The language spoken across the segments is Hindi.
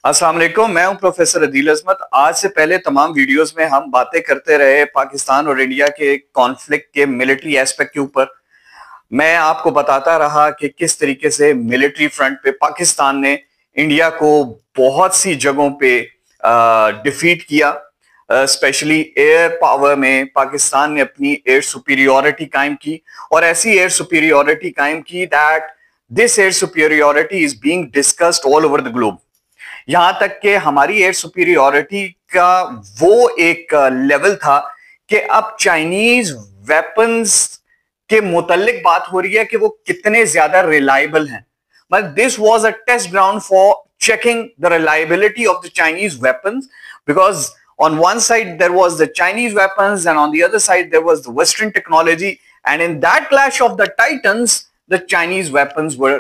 अस्सलाम वालेकुम। मैं हूं प्रोफेसर अदील अजमत। आज से पहले तमाम वीडियोस में हम बातें करते रहे पाकिस्तान और इंडिया के कॉन्फ्लिक्ट के मिलिट्री एस्पेक्ट के ऊपर। मैं आपको बताता रहा कि किस तरीके से मिलिट्री फ्रंट पे पाकिस्तान ने इंडिया को बहुत सी जगहों पे डिफीट किया। स्पेशली एयर पावर में पाकिस्तान ने अपनी एयर सुपीरियोरिटी कायम की, और ऐसी एयर सुपीरियोरिटी कायम की that this air superiority is being discussed all over the globe. यहां तक कि हमारी एयर सुपीरियोरिटी का वो एक लेवल था कि अब चाइनीज वेपन्स के मुतल्लिक बात हो रही है कि वो कितने ज्यादा रिलायबल हैं। मतलब this was a test ground for checking the reliability of the Chinese weapons, because on one side there was the Chinese weapons and on the other side there was the Western technology, and in that clash of the titans the Chinese weapons were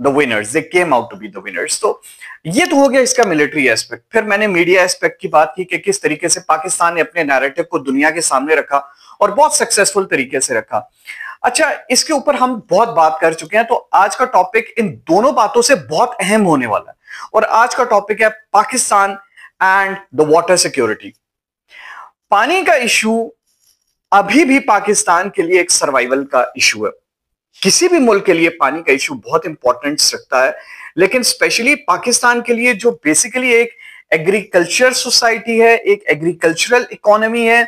the winners. They came out to be the winners. तो ये तो हो गया इसका मिलिट्री एस्पेक्ट। फिर मैंने मीडिया एस्पेक्ट की बात की कि किस तरीके से पाकिस्तान ने अपने नैरेटिव को दुनिया के सामने रखा और बहुत सक्सेसफुल तरीके से रखा। अच्छा, इसके ऊपर हम बहुत बात कर चुके हैं, तो आज का टॉपिक इन दोनों बातों से बहुत अहम होने वाला है, और आज का टॉपिक है Pakistan and the water security. पानी का इशू अभी भी पाकिस्तान के लिए एक सर्वाइवल का इशू है। किसी भी मुल्क के लिए पानी का इशू बहुत इंपॉर्टेंस रखता है, लेकिन स्पेशली पाकिस्तान के लिए जो बेसिकली एक एग्रीकल्चर सोसाइटी है, एक एग्रीकल्चरल इकोनॉमी है,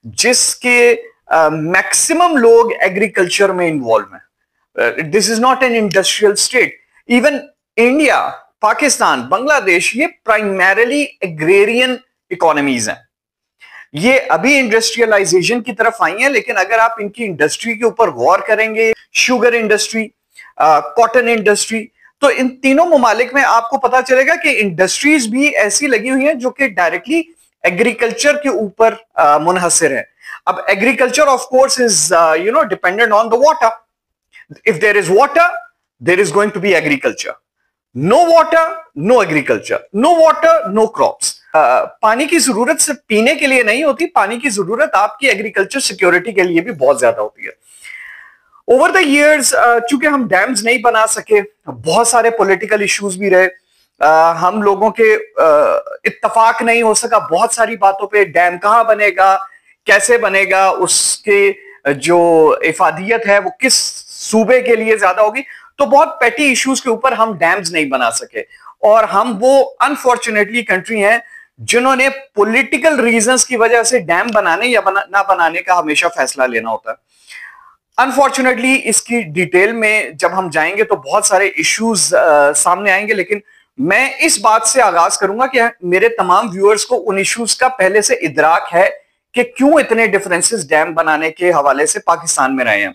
जिसके मैक्सिमम लोग एग्रीकल्चर में इन्वॉल्व हैं। This is not an industrial state. Even India, Pakistan, Bangladesh, ये प्राइमरीली एग्रेरियन इकोनॉमीज हैं। ये अभी इंडस्ट्रियलाइजेशन की तरफ आई हैं, लेकिन अगर आप इनकी इंडस्ट्री के ऊपर गौर करेंगे, शुगर इंडस्ट्री, कॉटन इंडस्ट्री, तो इन तीनों ममालिक में आपको पता चलेगा कि इंडस्ट्रीज भी ऐसी लगी हुई हैं जो कि डायरेक्टली एग्रीकल्चर के ऊपर मुनहसर है। अब agriculture of course is dependent on the water. If there is water, there is going to be agriculture. No water, no agriculture. No water, no crops. पानी की जरूरत सिर्फ पीने के लिए नहीं होती, पानी की जरूरत आपकी एग्रीकल्चर सिक्योरिटी के लिए भी बहुत ज्यादा होती है। ओवर द इयर्स चूंकि हम डैम्स नहीं बना सके, बहुत सारे पॉलिटिकल इश्यूज भी रहे, हम लोगों के इत्तफाक नहीं हो सका बहुत सारी बातों पे। डैम कहां बनेगा, कैसे बनेगा, उसके जो इफादियत है वो किस सूबे के लिए ज्यादा होगी, तो बहुत पेटी इश्यूज के ऊपर हम डैम्स नहीं बना सके। और हम वो अनफॉर्चुनेटली कंट्री हैं जिन्होंने पॉलिटिकल रीजंस की वजह से डैम बनाने या ना बनाने का हमेशा फैसला लेना होता है। अनफॉर्चुनेटली इसकी डिटेल में जब हम जाएंगे तो बहुत सारे इश्यूज सामने आएंगे, लेकिन मैं इस बात से आगाज करूंगा कि मेरे तमाम व्यूअर्स को उन इश्यूज का पहले से इदराक है कि क्यों इतने डिफरेंसेस डैम बनाने के हवाले से पाकिस्तान में रहे हैं।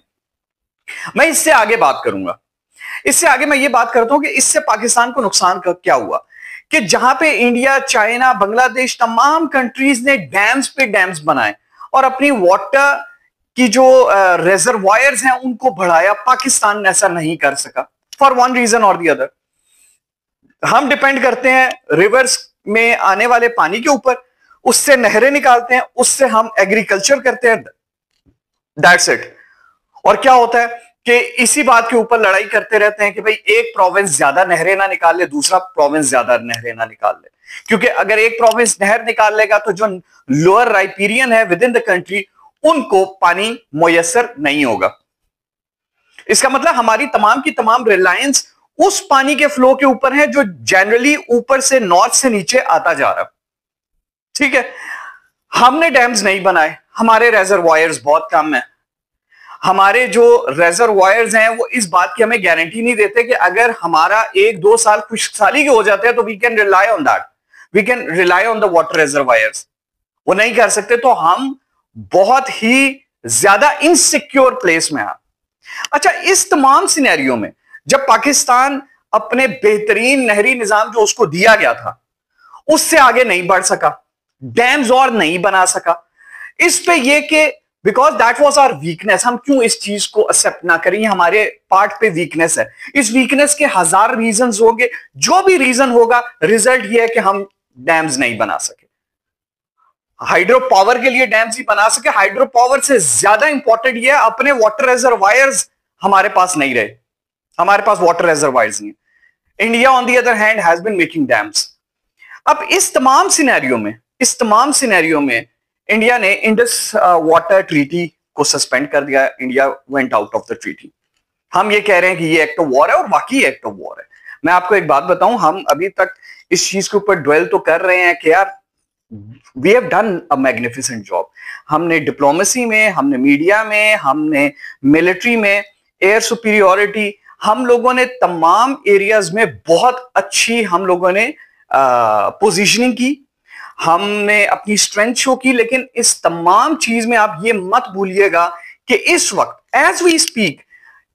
मैं इससे आगे बात करूंगा। इससे आगे मैं ये बात करता हूं कि इससे पाकिस्तान को नुकसान क्या हुआ, कि जहां पे इंडिया, चाइना, बांग्लादेश, तमाम कंट्रीज ने डैम्स पे डैम्स बनाए और अपनी वाटर की जो रिजर्वायर्स हैं उनको बढ़ाया, पाकिस्तान ऐसा नहीं कर सका फॉर वन रीजन और दी अदर। हम डिपेंड करते हैं रिवर्स में आने वाले पानी के ऊपर, उससे नहरें निकालते हैं, उससे हम एग्रीकल्चर करते हैं, दैट्स इट। और क्या होता है कि इसी बात के ऊपर लड़ाई करते रहते हैं कि भाई एक प्रोविंस ज्यादा नहरें ना निकाल ले, दूसरा प्रोविंस ज्यादा नहरें ना निकाल ले, क्योंकि अगर एक प्रोविंस नहर निकाल लेगा तो जो लोअर राइपीरियन है विद इन द कंट्री उनको पानी मुयसर नहीं होगा। इसका मतलब हमारी तमाम की तमाम रिलायंस उस पानी के फ्लो के ऊपर है जो जनरली ऊपर से नॉर्थ से नीचे आता जा रहा। ठीक है, हमने डैम्स नहीं बनाए, हमारे रेजरवायर्स बहुत कम है। हमारे जो रेजरवायर्स हैं वो इस बात की हमें गारंटी नहीं देते कि अगर हमारा 1-2 साल खुशहाली के हो जाते हैं तो we can rely on that, we can rely on the water reservoirs. वो नहीं कर सकते, तो हम बहुत ही ज्यादा इनसिक्योर प्लेस में हैं। अच्छा, इस तमाम सिनेरियो में जब पाकिस्तान अपने बेहतरीन नहरी निजाम जो उसको दिया गया था उससे आगे नहीं बढ़ सका, डैम्स और नहीं बना सका, इस पे ये कि because that was our weakness, हम क्यों इस चीज को एक्सेप्ट ना करें, हमारे पार्ट पे वीकनेस है। इस वीकनेस के 1000 रीजन होंगे, जो भी रीजन होगा, रिजल्ट ये है कि हम डैम्स नहीं बना सके। हाइड्रो पावर के लिए डैम्स ही बना सके, हाइड्रो पावर से ज्यादा इंपॉर्टेंट ये है अपने वाटर रिजर्वायर्स हमारे पास नहीं रहे, हमारे पास वाटर रिजर्वायर्स नहीं। India on the other hand has been making dams. अब इस तमाम सिनेरियो में इंडिया ने इंडस वाटर ट्रीटी को सस्पेंड कर दिया। India went out of the treaty. हम ये कह रहे हैं कि ये एक्ट ऑफ वॉर है और वाकई एक्ट ऑफ वॉर है। मैं आपको एक बात बताऊं, हम अभी तक इस चीज के ऊपर ड्वेल तो कर रहे हैं कि यार we have done a magnificent job. हमने डिप्लोमेसी में, हमने मीडिया में, हमने मिलिट्री में, एयर सुपीरियोरिटी, हम लोगों ने तमाम एरियाज में बहुत अच्छी हम लोगों ने पोजीशनिंग की, हमने अपनी स्ट्रेंथ शो की। लेकिन इस तमाम चीज में आप ये मत भूलिएगा कि इस वक्त as we speak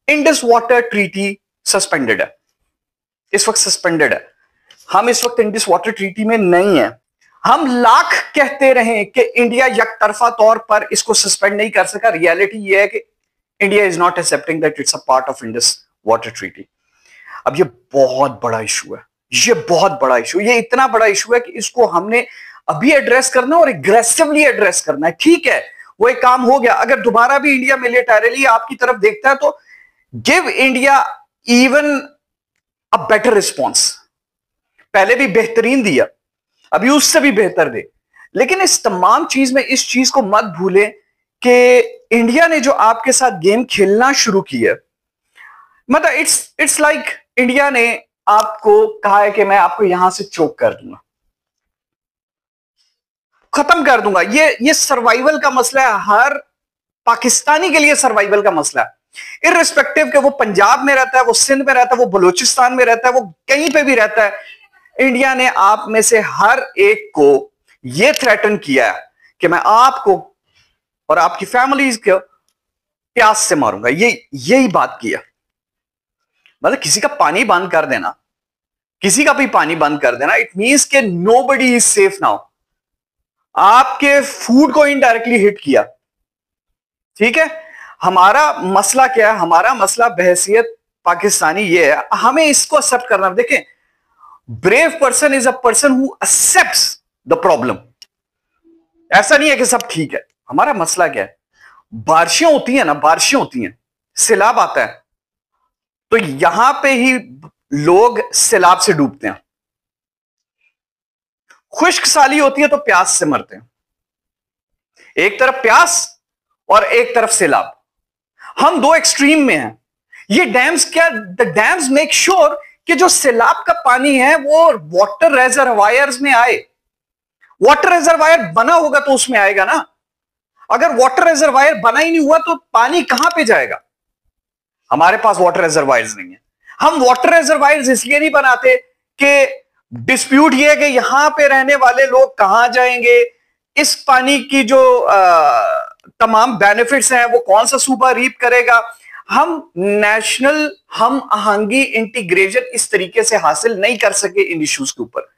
Indus water treaty suspended है। इस वक्त सस्पेंडेड है। हम इस वक्त इंडस वाटर ट्रीटी में नहीं है। हम लाख कहते रहे कि इंडिया यकतरफा तौर पर इसको सस्पेंड नहीं कर सका। रियलिटी यह है कि India is not accepting that it's a part of Indus water treaty. अब ये बहुत बड़ा इशू है, ये बहुत बड़ा इशू, ये इतना बड़ा इशू है कि इसको हमने अभी एड्रेस करना और एग्रेसिवली एड्रेस करना है। ठीक है, वो एक काम हो गया। अगर दोबारा भी इंडिया मिलिटरीली आपकी तरफ देखता है तो give India even a better response. पहले भी बेहतरीन दिया, अभी उससे भी बेहतर दे। लेकिन इस तमाम चीज में इस चीज को मत भूलें कि इंडिया ने जो आपके साथ गेम खेलना शुरू किया, मतलब इट्स लाइक इंडिया ने आपको कहा है कि मैं आपको यहां से चोक कर दूंगा, खत्म कर दूंगा। ये सर्वाइवल का मसला है, हर पाकिस्तानी के लिए सर्वाइवल का मसला है। इररिस्पेक्टिव के वो पंजाब में रहता है, वो सिंध में रहता है, वो बलूचिस्तान में रहता है, वो कहीं पे भी रहता है, इंडिया ने आप में से हर एक को यह थ्रेटन किया है कि मैं आपको और आपकी फैमिलीज को प्यास से मारूंगा। यही बात किया। मतलब किसी का पानी बंद कर देना, किसी का भी पानी बंद कर देना, इट मींस के नोबडी इज सेफ नाउ। आपके फूड को इनडायरेक्टली हिट किया। ठीक है, हमारा मसला क्या है? हमारा मसला बहैसियत पाकिस्तानी ये है, हमें इसको एक्सेप्ट करना। देखें, brave person is a person who accepts the problem. ऐसा नहीं है कि सब ठीक है। हमारा मसला क्या है? बारिशें होती है ना, बारिशें होती हैं, सैलाब आता है, तो यहां पे ही लोग सैलाब से डूबते हैं। खुश्क साली होती है तो प्यास से मरते हैं। एक तरफ प्यास और एक तरफ सैलाब, हम दो एक्सट्रीम में हैं। ये डैम्स क्या, द डैम्स मेक श्योर कि जो सैलाब का पानी है वो वाटर रेजरवायर्स में आए। वाटर रेजरवायर बना होगा तो उसमें आएगा ना। अगर वाटर रेजरवायर बना ही नहीं हुआ तो पानी कहां पे जाएगा? हमारे पास वाटर रेजरवायर्स नहीं है। हम वाटर रेजरवायर्स इसलिए नहीं बनाते कि डिस्प्यूट ये है कि यहां पे रहने वाले लोग कहां जाएंगे, इस पानी की जो तमाम बेनिफिट्स हैं वो कौन सा सूबा रीप करेगा। हम नेशनल हम आहंगी इंटीग्रेशन इस तरीके से हासिल नहीं कर सके इन इश्यूज के ऊपर।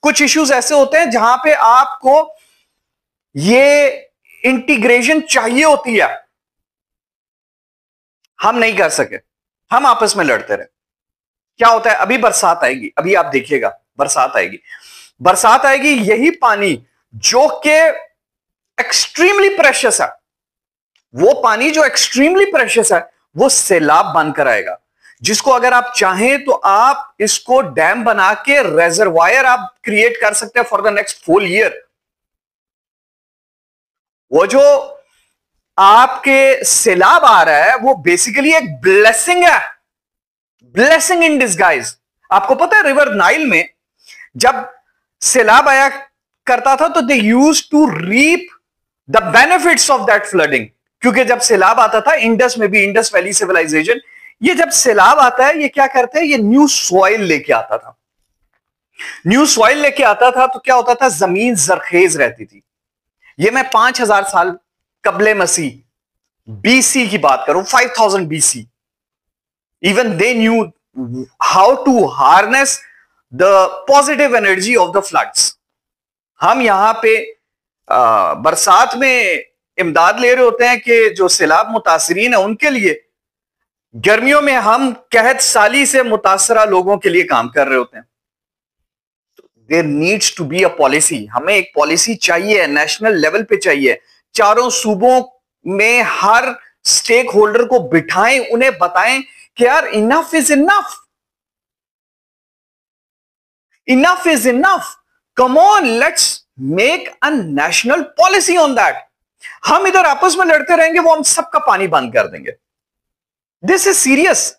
कुछ इश्यूज ऐसे होते हैं जहां पे आपको ये इंटीग्रेशन चाहिए होती है, हम नहीं कर सके, हम आपस में लड़ते रहे। क्या होता है? अभी बरसात आएगी, अभी आप देखिएगा बरसात आएगी, बरसात आएगी, यही पानी जो कि एक्सट्रीमली प्रेशियस है, वो पानी जो एक्सट्रीमली प्रेशियस है वो सैलाब बनकर आएगा, जिसको अगर आप चाहें तो आप इसको डैम बना के रेजरवायर आप क्रिएट कर सकते हैं फॉर द नेक्स्ट 4 ईयर। वो जो आपके सैलाब आ रहा है वो बेसिकली एक ब्लेसिंग है, ब्लेसिंग इन डिस्गाइज। आपको पता है रिवर नाइल में जब सैलाब आया करता था तो they used to reap the benefits of that flooding, क्योंकि जब सैलाब आता था, इंडस में भी, इंडस वैली सिविलाइजेशन, ये जब सैलाब आता है ये क्या करते हैं, ये न्यू सॉइल लेके आता था। न्यू सॉइल लेके आता था तो क्या होता था, जमीन जरखेज रहती थी। ये मैं 5000 साल कबले मसीह बीसी की बात करूं, 5000 BC, even they knew how to harness the positive energy of the floods. हम यहां पे बरसात में इमदाद ले रहे होते हैं कि जो सैलाब मुतासरीन है उनके लिए, गर्मियों में हम कहत साली से मुतासरा लोगों के लिए काम कर रहे होते हैं। There needs to be a policy, हमें एक पॉलिसी चाहिए, नेशनल लेवल पे चाहिए। चारों सूबों में हर स्टेक होल्डर को बिठाएं, उन्हें बताएं कि यार enough is enough, enough is enough. Come on, let's make a national policy on that. हम इधर आपस में लड़ते रहेंगे, वो हम सबका पानी बंद कर देंगे। This is serious.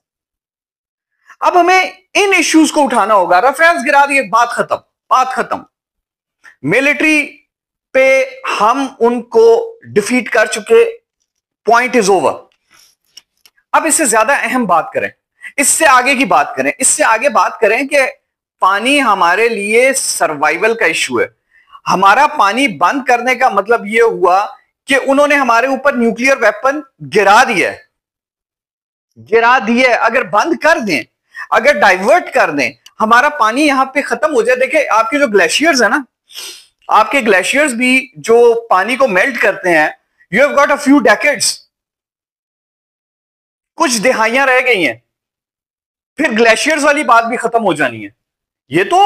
अब हमें इन इश्यूज को उठाना होगा। रेफरेंस गिरा दिए, बात खत्म, बात खत्म। मिलिट्री पे हम उनको डिफीट कर चुके, पॉइंट इज ओवर। अब इससे ज्यादा अहम बात करें, इससे आगे की बात करें, इससे आगे बात करें कि पानी हमारे लिए सर्वाइवल का इशू है। हमारा पानी बंद करने का मतलब यह हुआ कि उन्होंने हमारे ऊपर न्यूक्लियर वेपन गिरा दिया, गिरा दिए। अगर बंद कर दें, अगर डाइवर्ट कर दें, हमारा पानी यहां पे खत्म हो जाए। देखिए आपके जो ग्लेशियर्स है ना, आपके ग्लेशियर्स भी जो पानी को मेल्ट करते हैं, you have got a few decades, कुछ दिहाइयां रह गई हैं, फिर ग्लेशियर्स वाली बात भी खत्म हो जानी है। ये तो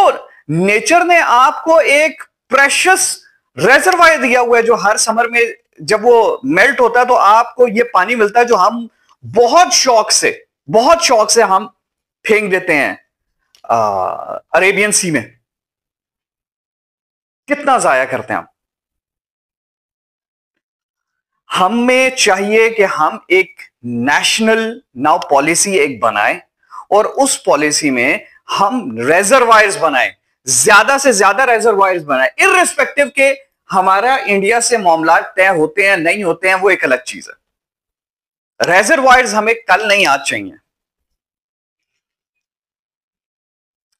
नेचर ने आपको एक प्रेशियस रेजर्वायर दिया हुआ है, जो हर समर में जब वो मेल्ट होता है तो आपको ये पानी मिलता है, जो हम बहुत शौक से हम फेंक देते हैं अरेबियन सी में। कितना जाया करते हैं हम। हमें चाहिए कि हम एक नेशनल नाउ पॉलिसी एक बनाएं, और उस पॉलिसी में हम रेजर्वायर्स बनाएं, ज्यादा से ज्यादा रेजर्वायर्स बनाएं, इररिस्पेक्टिव के हमारा इंडिया से मामला तय होते हैं नहीं होते हैं, वो एक अलग चीज है। रेजर्वायर्स हमें कल नहीं आज चाहिए,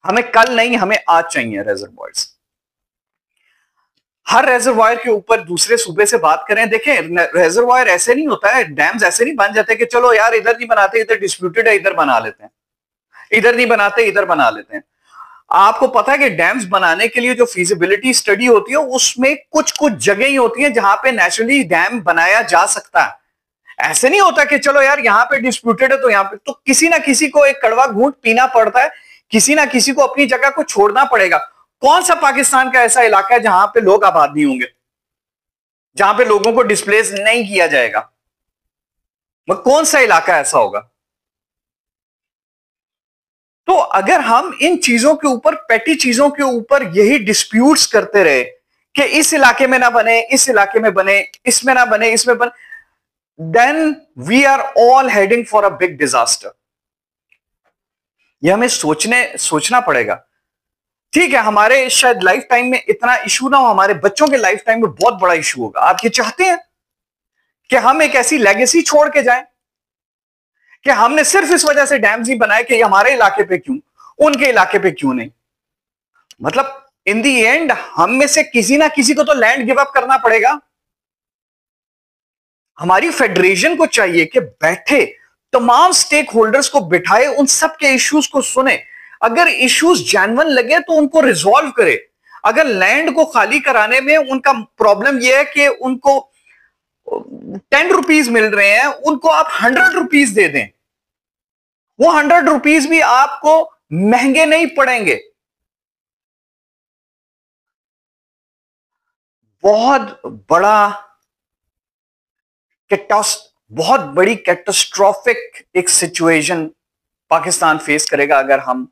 हमें कल नहीं, हमें आज चाहिए रेजर्वायर्स। हर रेजर्वायर के ऊपर दूसरे सूबे से बात करें। देखें रेजर्वायर ऐसे नहीं होता है, डैम्स ऐसे नहीं बन जाते कि चलो यार इधर नहीं बनाते, इधर डिस्प्यूटेड है इधर बना लेते हैं, इधर नहीं बनाते इधर बना लेते हैं। आपको पता है कि डैम्स बनाने के लिए जो फीजिबिलिटी स्टडी होती है, उसमें कुछ कुछ जगह ही होती है जहां पे नेचुरली डैम बनाया जा सकता है। ऐसे नहीं होता कि चलो यार यहां पे डिस्प्यूटेड है तो यहां पे, तो किसी ना किसी को एक कड़वा घूंट पीना पड़ता है, किसी ना किसी को अपनी जगह को छोड़ना पड़ेगा। कौन सा पाकिस्तान का ऐसा इलाका है जहां पे लोग आबाद नहीं होंगे, जहां पे लोगों को डिस्प्लेस नहीं किया जाएगा? कौन सा इलाका ऐसा होगा? तो अगर हम इन चीजों के ऊपर, पेटी चीजों के ऊपर यही डिस्प्यूट्स करते रहे कि इस इलाके में ना बने, इस इलाके में बने, इसमें ना बने, इसमें बने, then we are all heading for a big disaster. यह हमें सोचना पड़ेगा। ठीक है, हमारे शायद लाइफ टाइम में इतना इशू ना हो, हमारे बच्चों के लाइफ टाइम में बहुत बड़ा इशू होगा। आप ये चाहते हैं कि हम एक ऐसी लेगेसी छोड़ के जाएं कि हमने सिर्फ इस वजह से डैम्स ही बनाए कि हमारे इलाके पे क्यों, उनके इलाके पे क्यों नहीं? मतलब इन दी एंड हम में से किसी ना किसी को तो लैंड गिव अप करना पड़ेगा। हमारी फेडरेशन को चाहिए कि बैठे तमाम स्टेक होल्डर्स को बिठाए, उन सब के इश्यूज को सुने, अगर इश्यूज जेन्युइन लगे तो उनको रिजॉल्व करे। अगर लैंड को खाली कराने में उनका प्रॉब्लम यह है कि उनको 10 रुपीज मिल रहे हैं, उनको आप 100 रुपीज दे दें, वो 100 रुपीज भी आपको महंगे नहीं पड़ेंगे। बहुत बड़ी कैटास्ट्रोफिक एक सिचुएशन पाकिस्तान फेस करेगा अगर हम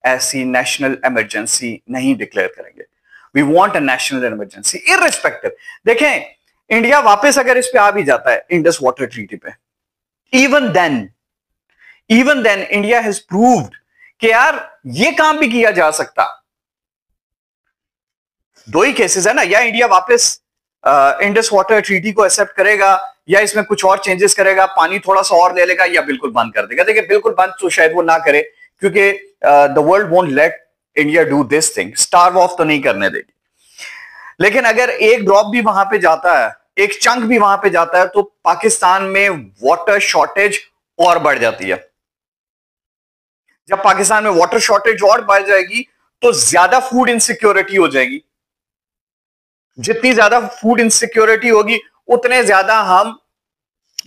ऐसी नेशनल इमरजेंसी नहीं डिक्लेयर करेंगे। We want a national emergency irrespective. देखें इंडिया वापस अगर इस पे आ भी जाता है इंडस वाटर ट्रीटी पे, even then India has proved कि यार ये काम भी किया जा सकता। दो ही केसेस है ना, या इंडिया वापस इंडस वाटर ट्रीटी को एक्सेप्ट करेगा या इसमें कुछ और चेंजेस करेगा, पानी थोड़ा सा और ले लेगा, या बिल्कुल बंद कर देगा। देखिए बिल्कुल बंद तो शायद वो ना करे, क्योंकि the world won't let India do this thing, starve of तो नहीं करने देगी। लेकिन अगर एक ड्रॉप भी वहां पे जाता है, एक चंक भी वहां पे जाता है, तो पाकिस्तान में वाटर शॉर्टेज और बढ़ जाती है। जब पाकिस्तान में वाटर शॉर्टेज और बढ़ जाएगी तो ज्यादा फूड इनसिक्योरिटी हो जाएगी। जितनी ज्यादा फूड इनसिक्योरिटी होगी उतने ज्यादा हम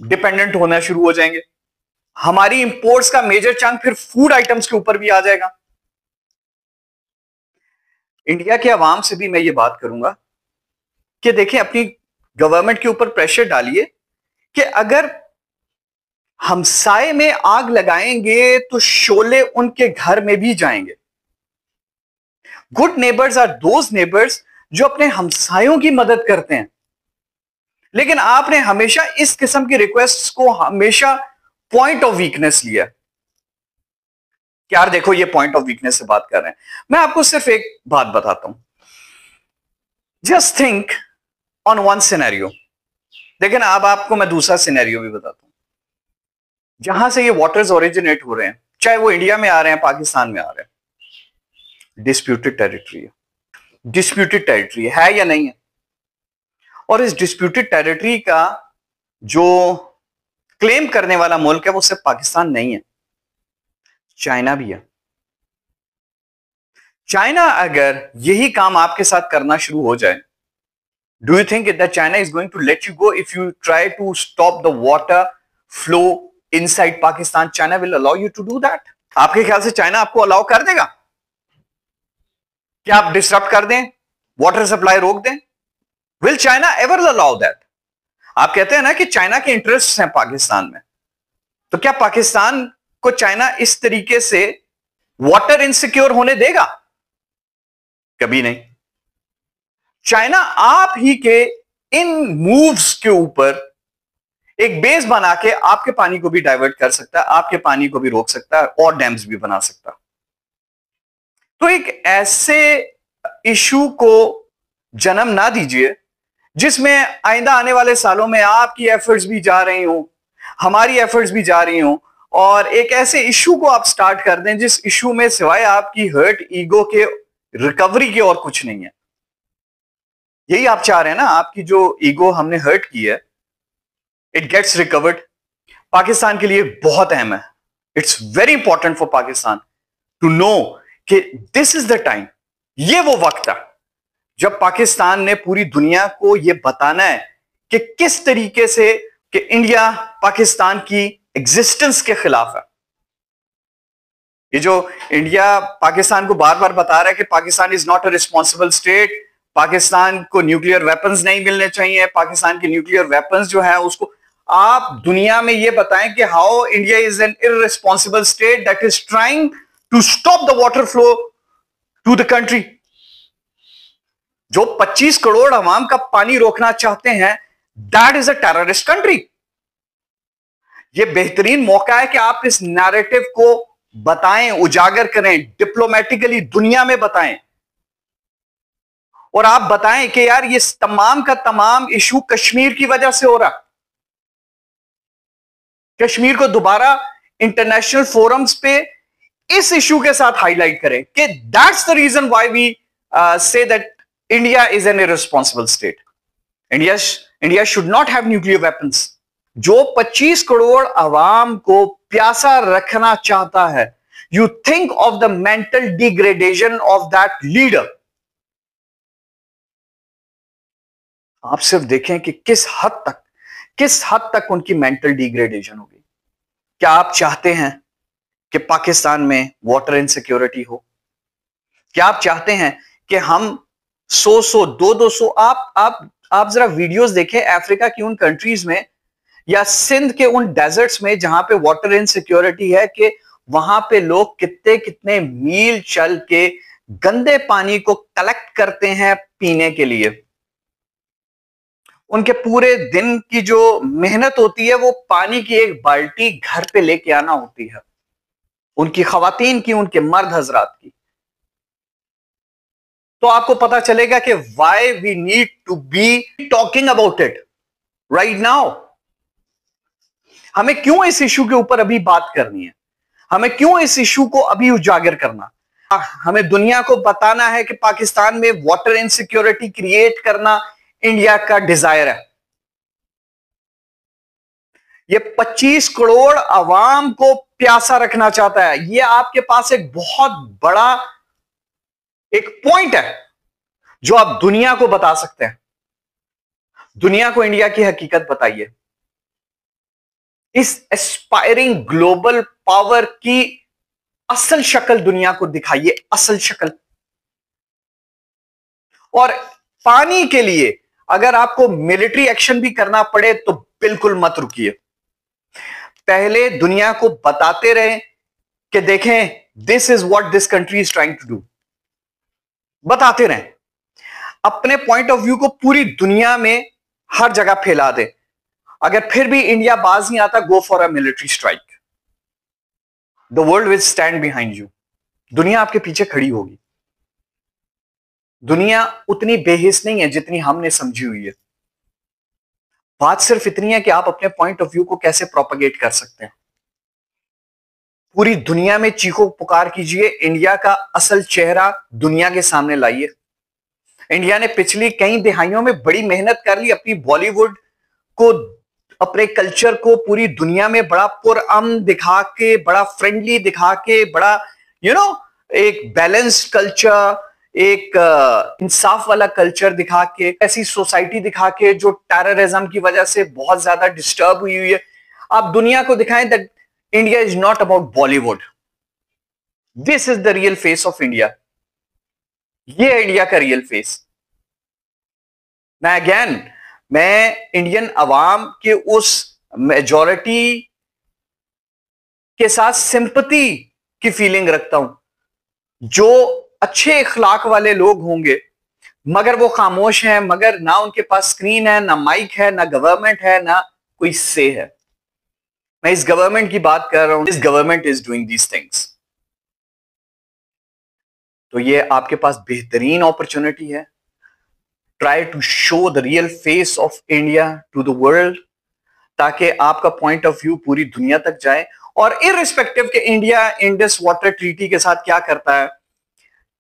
डिपेंडेंट होना शुरू हो जाएंगे। हमारी इंपोर्ट्स का मेजर चंक फिर फूड आइटम्स के ऊपर भी आ जाएगा। इंडिया के अवाम से भी मैं ये बात करूंगा कि देखिए अपनी गवर्नमेंट के ऊपर प्रेशर डालिए कि अगर हमसाए में आग लगाएंगे तो शोले उनके घर में भी जाएंगे। Good neighbours are those neighbours जो अपने हमसायों की मदद करते हैं। लेकिन आपने हमेशा इस किस्म की रिक्वेस्ट को हमेशा पॉइंट ऑफ वीकनेस लिया कि यार देखो ये पॉइंट ऑफ वीकनेस से बात कर रहे हैं। मैं आपको सिर्फ एक बात बताता हूं, just think on one scenario. देखिए ना, अब आपको मैं दूसरा सिनेरियो भी बताता हूं। जहां से ये वाटर्स ओरिजिनेट हो रहे हैं, चाहे वो इंडिया में आ रहे हैं, पाकिस्तान में आ रहे हैं, डिस्प्यूटेड टेरिटरी है। डिस्प्यूटेड टेरिटरी है या नहीं है? और इस डिस्प्यूटेड टेरिटरी का जो क्लेम करने वाला मुल्क है वो सिर्फ पाकिस्तान नहीं है, चाइना भी है। चाइना अगर यही काम आपके साथ करना शुरू हो जाए, do you think that China is going to let you go if you try to stop the water flow inside Pakistan? China will allow you to do that? आपके ख्याल से चाइना आपको अलाउ कर देगा कि आप डिस्टर्ब कर दें, वाटर सप्लाई रोक दें? Will China ever allow that? आप कहते हैं ना कि चाइना के इंटरेस्ट हैं पाकिस्तान में, तो क्या पाकिस्तान को चाइना इस तरीके से वाटर इनसिक्योर होने देगा? कभी नहीं। चाइना आप ही के इन मूव्स के ऊपर एक बेस बना के आपके पानी को भी डाइवर्ट कर सकता है, आपके पानी को भी रोक सकता है और डैम्स भी बना सकता है। तो एक ऐसे इशू को जन्म ना दीजिए जिसमें आइंदा आने वाले सालों में आपकी एफर्ट्स भी जा रही हो, हमारी एफर्ट्स भी जा रही हो, और एक ऐसे इशू को आप स्टार्ट कर दें जिस इशू में सिवाय आपकी हर्ट ईगो के रिकवरी के और कुछ नहीं है। यही आप चाह रहे हैं ना, आपकी जो ईगो हमने हर्ट की है, इट गेट्स रिकवर्ड। पाकिस्तान के लिए बहुत अहम है, it's very important for Pakistan to know कि दिस इज द टाइम, ये वो वक्त है जब पाकिस्तान ने पूरी दुनिया को यह बताना है कि किस तरीके से कि इंडिया पाकिस्तान की एग्जिस्टेंस के खिलाफ है। ये जो इंडिया पाकिस्तान को बार बार बता रहा है कि Pakistan is not a responsible state, Pakistan को न्यूक्लियर वेपन्स नहीं मिलने चाहिए, पाकिस्तान के न्यूक्लियर वेपन्स जो है उसको आप दुनिया में ये बताएं कि how India is an irresponsible state that is trying to stop the water flow to the country. जो 25 करोड़ अवाम का पानी रोकना चाहते हैं, that is a terrorist country. यह बेहतरीन मौका है कि आप इस नैरेटिव को बताएं, उजागर करें, डिप्लोमेटिकली दुनिया में बताएं, और आप बताएं कि यार ये तमाम का तमाम इशू कश्मीर की वजह से हो रहा। कश्मीर को दोबारा इंटरनेशनल फोरम्स पे इस इशू के साथ हाईलाइट करें कि that's the reason why we say that India is an irresponsible state. India should not have nuclear weapons. जो 25 करोड़ अवाम को प्यासा रखना चाहता है, you think of the mental degradation of that leader. आप सिर्फ देखें कि किस हद तक उनकी मेंटल डिग्रेडेशन होगी। क्या आप चाहते हैं कि पाकिस्तान में वाटर इनसिक्योरिटी हो? क्या आप चाहते हैं कि हम 100 200 आप जरा वीडियोस देखें अफ्रीका की उन कंट्रीज में या सिंध के उन डेजर्ट्स में जहां पे वाटर इनसिक्योरिटी है, कि वहां पे लोग कितने कितने मील चल के गंदे पानी को कलेक्ट करते हैं पीने के लिए। उनके पूरे दिन की जो मेहनत होती है वो पानी की एक बाल्टी घर पे लेके आना होती है, उनकी खवातीन की, उनके मर्द हजरात की। तो आपको पता चलेगा कि why we need to be talking about it right now. हमें क्यों इस इशू के ऊपर अभी बात करनी है? हमें क्यों इस इशू को अभी उजागर करना? हमें दुनिया को बताना है कि पाकिस्तान में वाटर इनसिक्योरिटी क्रिएट करना इंडिया का डिजायर है। ये 25 करोड़ अवाम को प्यासा रखना चाहता है। ये आपके पास एक बहुत बड़ा एक पॉइंट है जो आप दुनिया को बता सकते हैं। दुनिया को इंडिया की हकीकत बताइए। इस एस्पायरिंग ग्लोबल पावर की असल शक्ल दुनिया को दिखाइए, असल शक्ल। और पानी के लिए अगर आपको मिलिट्री एक्शन भी करना पड़े तो बिल्कुल मत रुकिए। पहले दुनिया को बताते रहे कि देखें, this is what this country is trying to do. बताते रहें, अपने पॉइंट ऑफ व्यू को पूरी दुनिया में हर जगह फैला दें। अगर फिर भी इंडिया बाज नहीं आता, go for a military strike, the world will stand behind you. दुनिया आपके पीछे खड़ी होगी। दुनिया उतनी बेहिस नहीं है जितनी हमने समझी हुई है। बात सिर्फ इतनी है कि आप अपने पॉइंट ऑफ व्यू को कैसे प्रोपेगेट कर सकते हैं। पूरी दुनिया में चीखो पुकार कीजिए, इंडिया का असल चेहरा दुनिया के सामने लाइए। इंडिया ने पिछली कई दिहाइयों में बड़ी मेहनत कर ली, अपनी बॉलीवुड को, अपने कल्चर को पूरी दुनिया में बड़ा पुरअमन दिखा के, बड़ा फ्रेंडली दिखा के, बड़ा एक बैलेंस्ड कल्चर, एक इंसाफ वाला कल्चर दिखा के, ऐसी सोसाइटी दिखा के जो टेररिज्म की वजह से बहुत ज्यादा डिस्टर्ब हुई है। आप दुनिया को दिखाएं that India is not about Bollywood, this is the real face of India. ये है इंडिया का रियल फेस। मैं इंडियन अवाम के उस मेजॉरिटी के साथ सिंपैथी की फीलिंग रखता हूं जो अच्छे इखलाक वाले लोग होंगे, मगर वो खामोश हैं, मगर ना उनके पास स्क्रीन है, ना माइक है, ना गवर्नमेंट है, ना कोई से है। मैं इस गवर्नमेंट की बात कर रहा हूं। This government is doing these things. तो ये आपके पास बेहतरीन अपॉर्चुनिटी है। Try to show the real face of India to the world, ताकि आपका पॉइंट ऑफ व्यू पूरी दुनिया तक जाए। और इररिस्पेक्टिव के इंडिया इंडस वाटर ट्रीटी के साथ क्या करता है,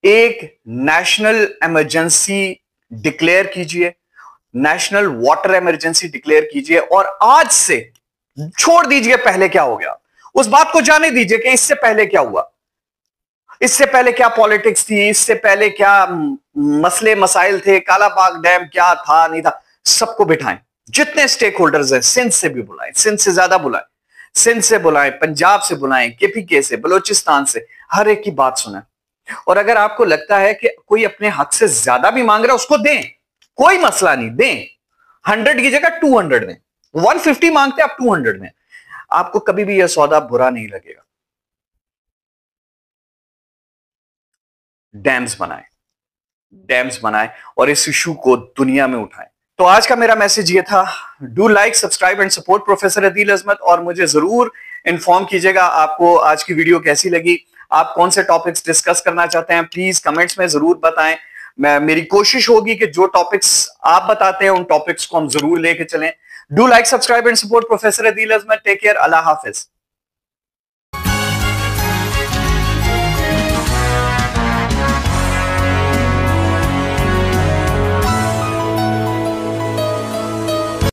एक नेशनल इमरजेंसी डिक्लेयर कीजिए, नेशनल वाटर इमरजेंसी डिक्लेयर कीजिए, और आज से छोड़ दीजिए पहले क्या हो गया, उस बात को जाने दीजिए कि इससे पहले क्या हुआ, इससे पहले क्या पॉलिटिक्स थी, इससे पहले क्या मसले मसाइल थे, कालाबाग डैम क्या था नहीं था, सबको बिठाएं। जितने स्टेक होल्डर्स हैं, सिंध से भी बुलाएं, सिंध से ज्यादा बुलाएं, सिंध से बुलाएं, पंजाब से बुलाएं, केपीके से, बलोचिस्तान से, हर एक की बात सुनें। और अगर आपको लगता है कि कोई अपने हक से ज्यादा भी मांग रहा है, उसको दें, कोई मसला नहीं, दें। 100 की जगह 200 दें, 150 मांगते आप 200 दें, आपको कभी भी यह सौदा बुरा नहीं लगेगा। डैम्स बनाएं और इस इशू को दुनिया में उठाएं। तो आज का मेरा मैसेज ये था, do like, subscribe and support professor Adeel Azmat, और मुझे जरूर इन्फॉर्म कीजिएगा आपको आज की वीडियो कैसी लगी, आप कौन से टॉपिक्स डिस्कस करना चाहते हैं, प्लीज कमेंट्स में जरूर बताएं। मेरी कोशिश होगी कि जो टॉपिक्स आप बताते हैं उन टॉपिक्स को हम जरूर लेके चलें। Do like, subscribe and support professor Adeel Azmat. Take care, अल्लाह हाफिज।